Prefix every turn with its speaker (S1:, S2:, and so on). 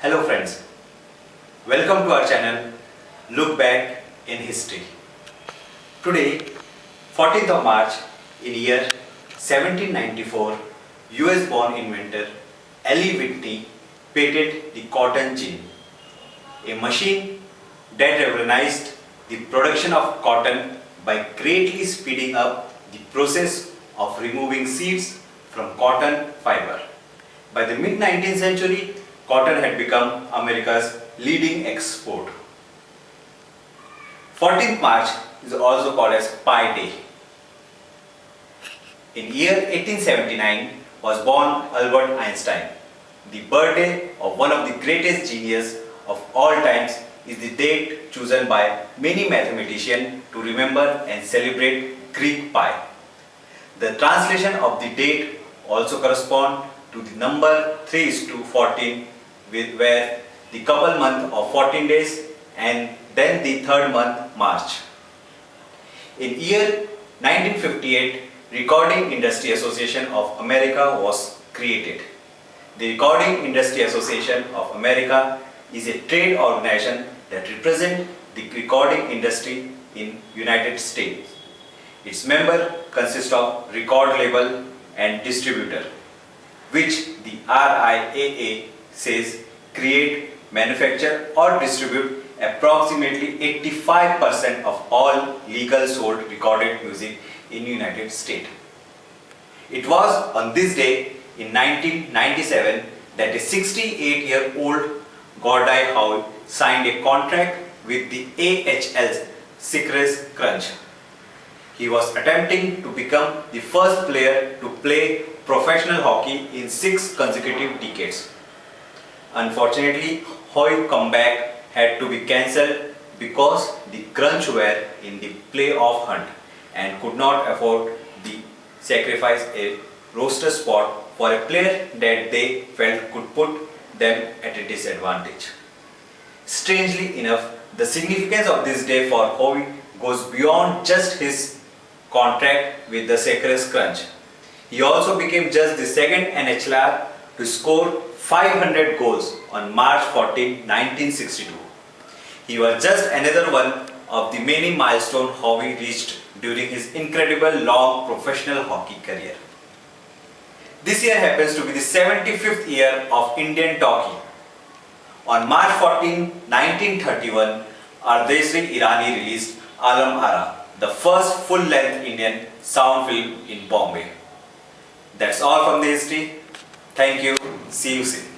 S1: Hello friends, welcome to our channel Look Back in History. Today, 14th of March in year 1794, US born inventor Eli Whitney patented the cotton gin, a machine that revolutionized the production of cotton by greatly speeding up the process of removing seeds from cotton fiber. By the mid-19th century, cotton had become America's leading export. 14th March is also called as Pi Day. In year 1879 was born Albert Einstein. The birthday of one of the greatest geniuses of all times is the date chosen by many mathematicians to remember and celebrate Greek pi. The translation of the date also corresponds to the number 3:14, where the couple month of 14 days and then the third month March. In year 1958, Recording Industry Association of America was created. The Recording Industry Association of America is a trade organization that represents the recording industry in United States. Its members consist of record label and distributor, which the RIAA says create, manufacture or distribute approximately 85% of all legal sold recorded music in United States. It was on this day in 1997 that a 68-year-old Gordie Howe signed a contract with the AHL's Secret's Crunch. He was attempting to become the first player to play professional hockey in 6 consecutive decades. Unfortunately, Howe's comeback had to be cancelled because the Crunch were in the playoff hunt and could not afford to sacrifice a roster spot for a player that they felt could put them at a disadvantage. Strangely enough, the significance of this day for Howe goes beyond just his contract with the Secret's Crunch. He also became just the second NHLer to score 500 goals on March 14, 1962. He was just another one of the many milestones Howe reached during his incredible long professional hockey career. This year happens to be the 75th year of Indian talkie. On March 14, 1931, Ardeshri Irani released Alam Ara, the first full-length Indian sound film in Bombay. That's all from the history. Thank you. See you soon.